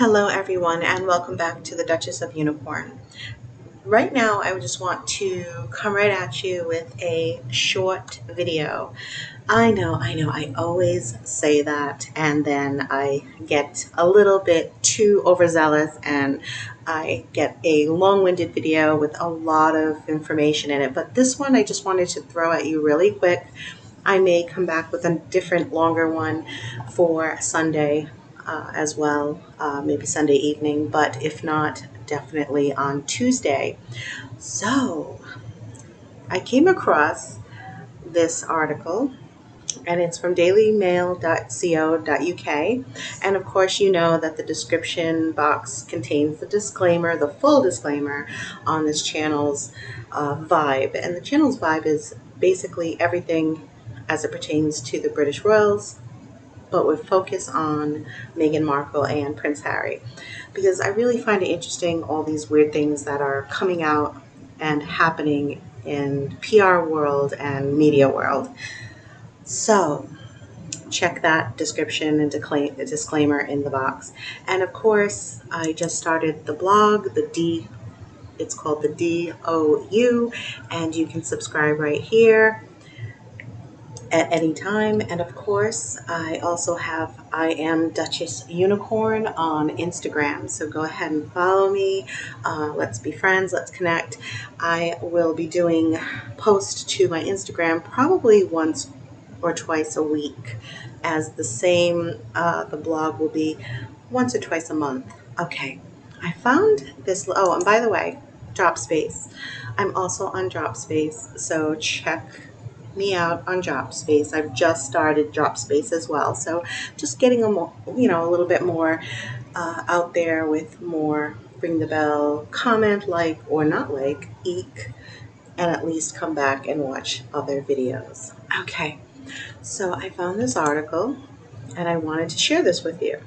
Hello, everyone, and welcome back to the Duchess of Unicorn. Right now, I just want to come right at you with a short video. I always say that, and then I get a little bit too overzealous and I get a long winded video with a lot of information in it. But this one, I just wanted to throw at you really quick. I may come back with a different, longer one for Sunday as well, maybe Sunday evening, but if not, definitely on Tuesday. So I came across this article and it's from dailymail.co.uk. And of course, you know that the description box contains the disclaimer, the full disclaimer on this channel's vibe. And the channel's vibe is basically everything as it pertains to the British royals, but with focus on Meghan Markle and Prince Harry, because I really find it interesting, all these weird things that are coming out and happening in PR world and media world. So check that description and disclaimer in the box. And of course, I just started the blog, it's called the DOU, and you can subscribe right here at any time. And of course, I also have I am Duchess Unicorn on Instagram. So go ahead and follow me. Let's be friends. Let's connect. I will be doing posts to my Instagram probably once or twice a week, as the blog will be once or twice a month. Okay, I found this. Oh, and by the way, Dropspace. I'm also on Dropspace, so check me out on Dropspace. I've just started Dropspace as well, so just getting a little bit more out there with more ring the bell, comment, like or not like, eek, and at least come back and watch other videos. Okay, so I found this article and I wanted to share this with you.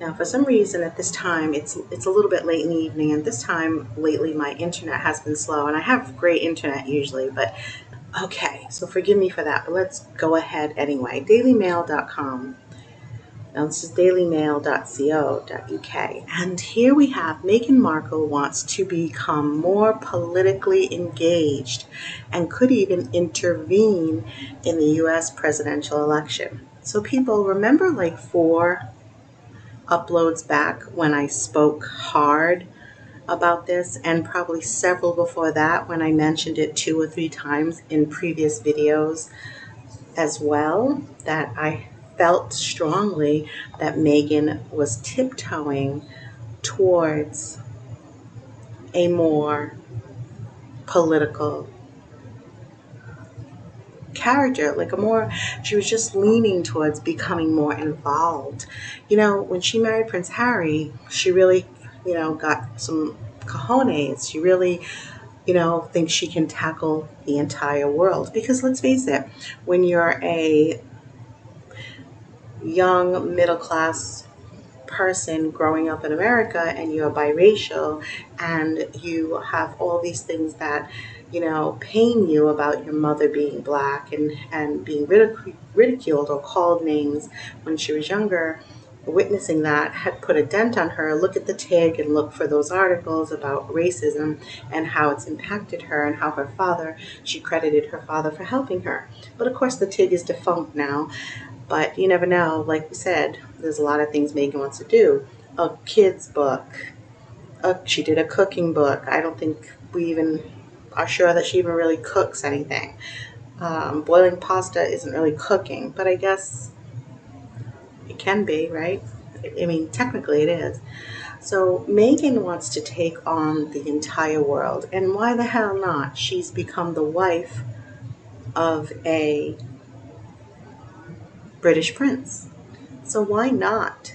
Now, for some reason at this time, it's a little bit late in the evening, and this time lately my internet has been slow, and I have great internet usually, but okay, so forgive me for that, but let's go ahead anyway. Dailymail.com. Now this is dailymail.co.uk, and here we have Meghan Markle wants to become more politically engaged and could even intervene in the U.S. presidential election. So people, remember like 4 uploads back when I spoke hard about this, and probably several before that when I mentioned it 2 or 3 times in previous videos as well, that I felt strongly that Meghan was tiptoeing towards a more political character, she was just leaning towards becoming more involved. When she married Prince Harry, she really, got some cojones. She really, thinks she can tackle the entire world. Because let's face it, when you're a young middle class person growing up in America and you're biracial and you have all these things that pain you about your mother being black and being ridiculed or called names when she was younger, witnessing that had put a dent on her. Look at the TIG and look for those articles about racism and how it's impacted her, and how she credited her father for helping her. But of course the TIG is defunct now. But you never know. Like we said, there's a lot of things Meghan wants to do. A kid's book. She did a cooking book. I don't think we even are sure that she even really cooks anything. Boiling pasta isn't really cooking, but I guess it can be, right? I mean, technically it is. So Meghan wants to take on the entire world. And why the hell not? She's become the wife of a British prince. So why not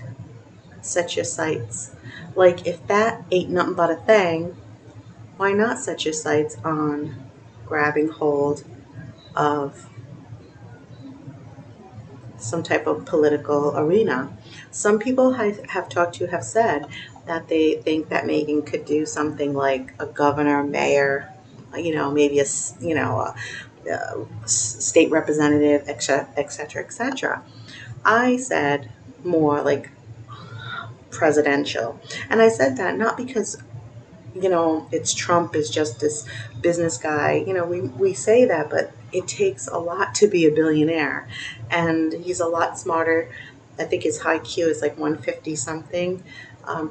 set your sights? Like, if that ain't nothing but a thing, why not set your sights on grabbing hold of some type of political arena? Some people have talked to have said that they think that Meghan could do something like a governor, mayor, maybe a state representative, etc., etc., etc. I said more like presidential. And I said that not because, it's Trump is just this business guy. We say that, but it takes a lot to be a billionaire. And he's a lot smarter. I think his high Q is like 150 something,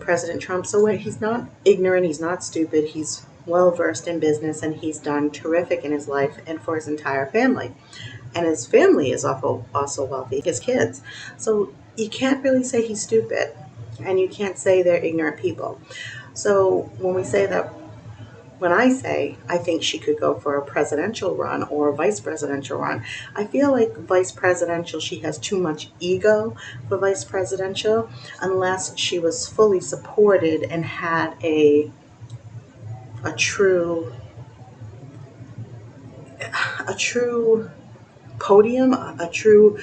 President Trump. So he's not ignorant, he's not stupid, he's well versed in business, and he's done terrific in his life and for his entire family. And his family is also wealthy, his kids. So you can't really say he's stupid, and you can't say they're ignorant people. So when I say I think she could go for a presidential run or a vice presidential run, I feel like vice presidential, she has too much ego for vice presidential, unless she was fully supported and had a true a true podium, a true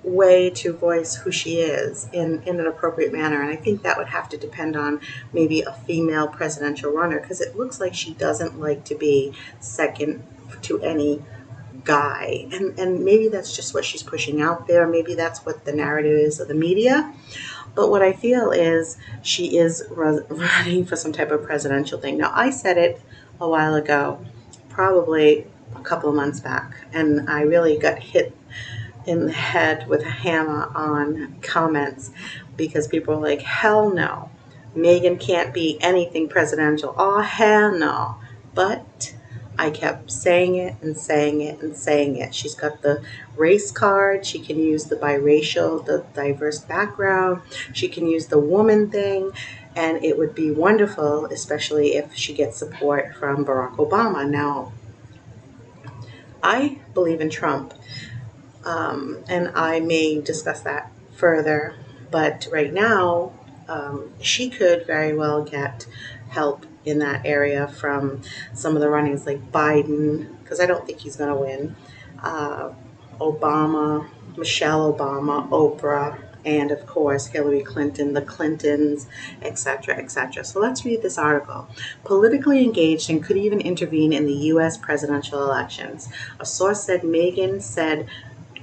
way to voice who she is in an appropriate manner. And I think that would have to depend on maybe a female presidential runner, because it looks like she doesn't like to be second to any guy. And maybe that's just what she's pushing out there. Maybe that's what the narrative is of the media. But what I feel is she is running for some type of presidential thing. Now, I said it a while ago, probably a couple of months back, and I really got hit in the head with a hammer on comments because people were like, hell no, Meghan can't be anything presidential. Oh, hell no. But I kept saying it and saying it and saying it. She's got the race card. She can use the biracial, the diverse background. She can use the woman thing. And it would be wonderful, especially if she gets support from Barack Obama. Now, I believe in Trump. And I may discuss that further. But right now, she could very well get help in that area from some of the runnings like Biden, because I don't think he's going to win, Obama, Michelle Obama, Oprah, and of course Hillary Clinton, the Clintons, etc., etc. So let's read this article. Politically engaged and could even intervene in the U.S. presidential elections. A source said Meghan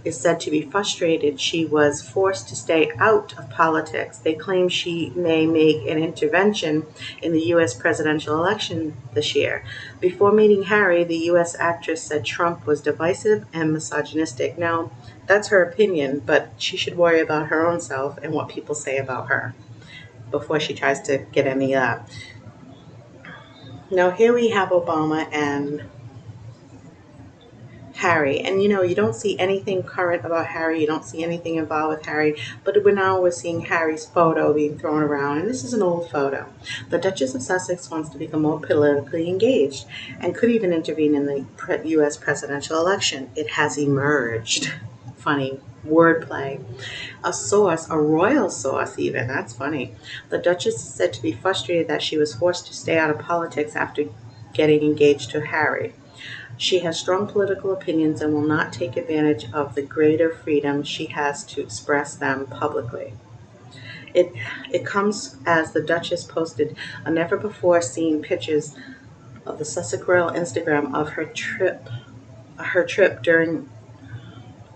is said to be frustrated she was forced to stay out of politics. They claim she may make an intervention in the U.S. presidential election this year. Before meeting Harry, the U.S. actress said Trump was divisive and misogynistic. Now, that's her opinion, but she should worry about her own self and what people say about her before she tries to get any of that. Now, here we have Obama and Harry. And you don't see anything current about Harry. You don't see anything involved with Harry. But we're seeing Harry's photo being thrown around. And this is an old photo. The Duchess of Sussex wants to become more politically engaged and could even intervene in the U.S. presidential election. It has emerged. Funny wordplay. A royal source even, that's funny. The Duchess is said to be frustrated that she was forced to stay out of politics after getting engaged to Harry. She has strong political opinions and will not take advantage of the greater freedom she has to express them publicly. It comes as the Duchess posted a never-before-seen pictures of the Sussex Royal Instagram of her trip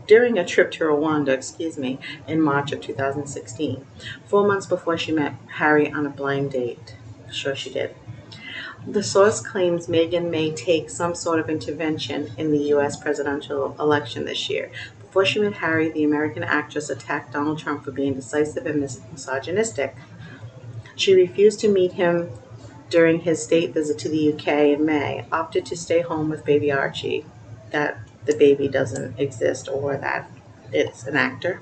during a trip to Rwanda, in March of 2016, 4 months before she met Harry on a blind date. Sure she did. The source claims Meghan may take some sort of intervention in the U.S. presidential election this year. Before she met Harry, the American actress attacked Donald Trump for being decisive and misogynistic. She refused to meet him during his state visit to the U.K. in May, opted to stay home with baby Archie, that the baby doesn't exist or that it's an actor.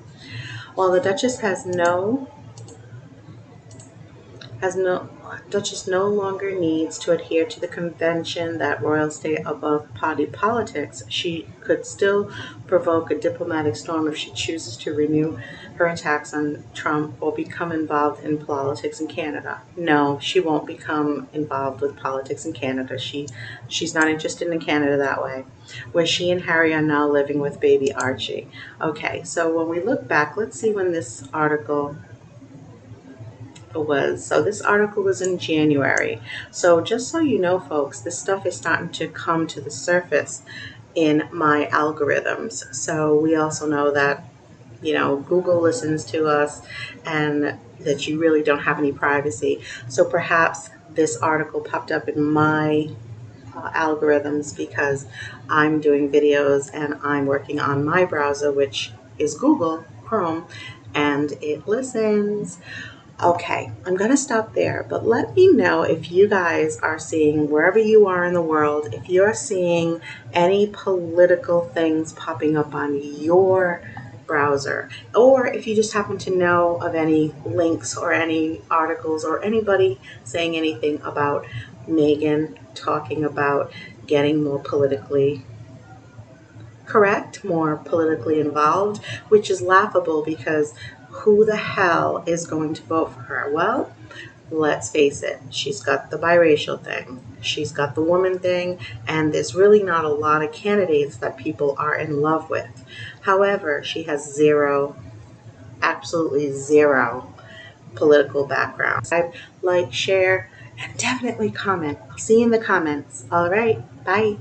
While the Duchess Duchess no longer needs to adhere to the convention that royals stay above party politics. She could still provoke a diplomatic storm if she chooses to renew her attacks on Trump or become involved in politics in Canada. No, she won't become involved with politics in Canada. She's not interested in Canada that way, where she and Harry are now living with baby Archie. Okay, so when we look back, let's see when this article was. So this article was in January. So just so you know, folks, this stuff is starting to come to the surface in my algorithms. So we also know that Google listens to us, and that you really don't have any privacy. So perhaps this article popped up in my algorithms because I'm doing videos and I'm working on my browser, which is Google Chrome, and it listens. Okay, I'm going to stop there, but let me know if you guys are seeing, wherever you are in the world, if you're seeing any political things popping up on your browser, or if you just happen to know of any links or any articles or anybody saying anything about Meghan talking about getting more politically correct, more politically involved, which is laughable because who the hell is going to vote for her? Well, let's face it, she's got the biracial thing, she's got the woman thing, and there's really not a lot of candidates that people are in love with. However, she has zero, absolutely zero political background. Like, share, and definitely comment. I'll see you in the comments. All right, bye.